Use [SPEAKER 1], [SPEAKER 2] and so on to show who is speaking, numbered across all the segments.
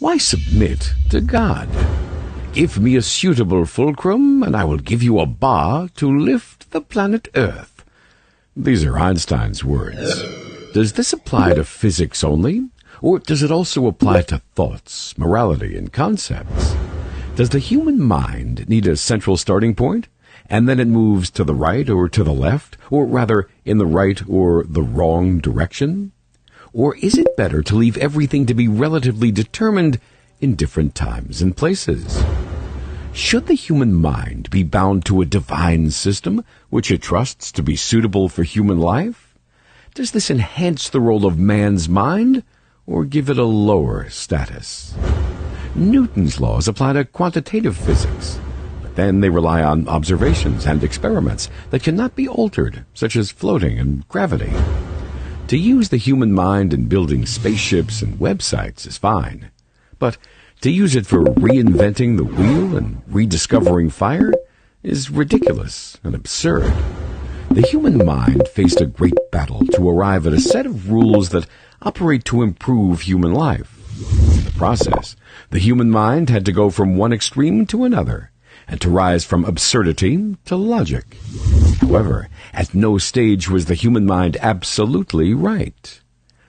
[SPEAKER 1] Why submit to God? Give me a suitable fulcrum, and I will give you a bar to lift the planet Earth. These are Einstein's words. Does this apply to physics only, or does it also apply to thoughts, morality, and concepts? Does the human mind need a central starting point, and then it moves to the right or to the left, or rather in the right or the wrong direction? Or is it better to leave everything to be relatively determined in different times and places? Should the human mind be bound to a divine system which it trusts to be suitable for human life? Does this enhance the role of man's mind, or give it a lower status? Newton's laws apply to quantitative physics, but then they rely on observations and experiments that cannot be altered, such as floating and gravity. To use the human mind in building spaceships and websites is fine, but to use it for reinventing the wheel and rediscovering fire is ridiculous and absurd. The human mind faced a great battle to arrive at a set of rules that operate to improve human life. In the process, the human mind had to go from one extreme to another, and to rise from absurdity to logic. However, at no stage was the human mind absolutely right.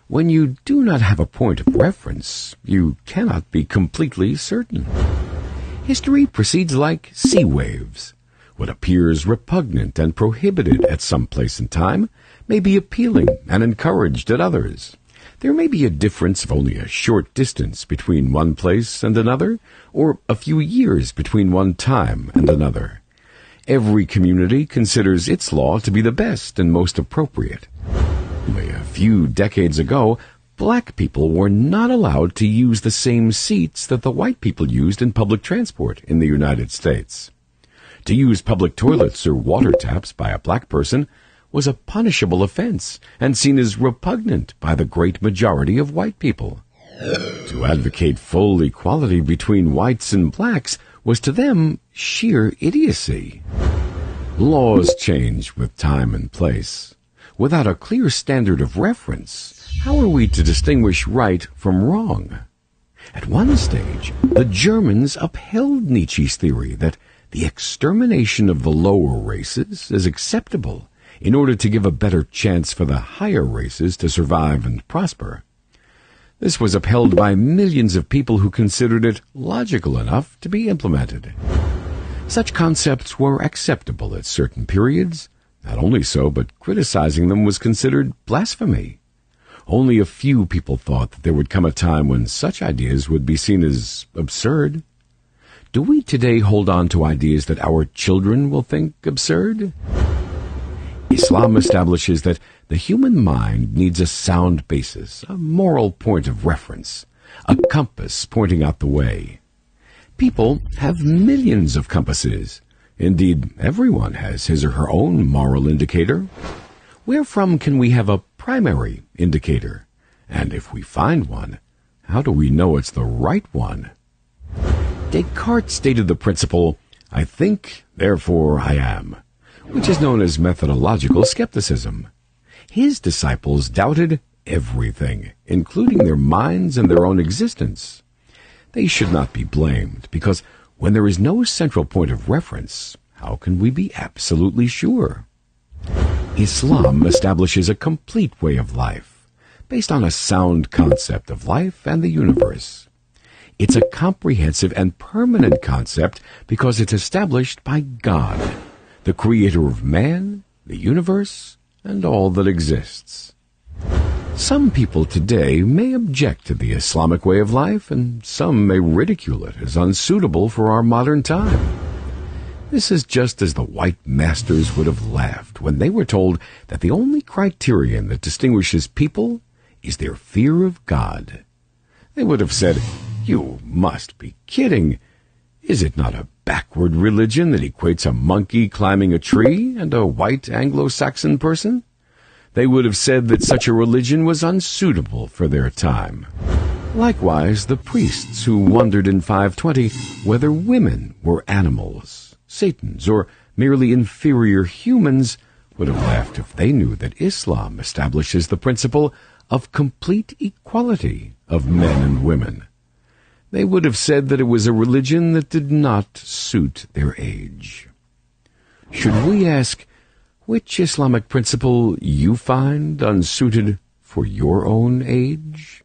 [SPEAKER 1] When you do not have a point of reference, you cannot be completely certain. History proceeds like sea waves. What appears repugnant and prohibited at some place and time may be appealing and encouraged at others. There may be a difference of only a short distance between one place and another, or a few years between one time and another. Every community considers its law to be the best and most appropriate. Only a few decades ago, black people were not allowed to use the same seats that the white people used in public transport in the United States. To use public toilets or water taps by a black person was a punishable offense and seen as repugnant by the great majority of white people. To advocate full equality between whites and blacks was to them sheer idiocy. Laws change with time and place. Without a clear standard of reference, how are we to distinguish right from wrong? At one stage, the Germans upheld Nietzsche's theory that the extermination of the lower races is acceptable in order to give a better chance for the higher races to survive and prosper. This was upheld by millions of people who considered it logical enough to be implemented. Such concepts were acceptable at certain periods. Not only so, but criticizing them was considered blasphemy. Only a few people thought that there would come a time when such ideas would be seen as absurd. Do we today hold on to ideas that our children will think absurd? Islam establishes that the human mind needs a sound basis, a moral point of reference, a compass pointing out the way. People have millions of compasses. Indeed, everyone has his or her own moral indicator. Wherefrom can we have a primary indicator? And if we find one, how do we know it's the right one? Descartes stated the principle, "I think, therefore I am," which is known as methodological skepticism. His disciples doubted everything, including their minds and their own existence. They should not be blamed, because when there is no central point of reference, how can we be absolutely sure? Islam establishes a complete way of life, based on a sound concept of life and the universe. It's a comprehensive and permanent concept because it's established by God, the creator of man, the universe, and all that exists. Some people today may object to the Islamic way of life, and some may ridicule it as unsuitable for our modern time. This is just as the white masters would have laughed when they were told that the only criterion that distinguishes people is their fear of God. They would have said, "You must be kidding. Is it not a backward religion that equates a monkey climbing a tree and a white Anglo-Saxon person?" They would have said that such a religion was unsuitable for their time. Likewise, the priests who wondered in 520 whether women were animals, Satans, or merely inferior humans would have laughed if they knew that Islam establishes the principle of complete equality of men and women. they would have said that it was a religion that did not suit their age. Should we ask which Islamic principle you find unsuited for your own age?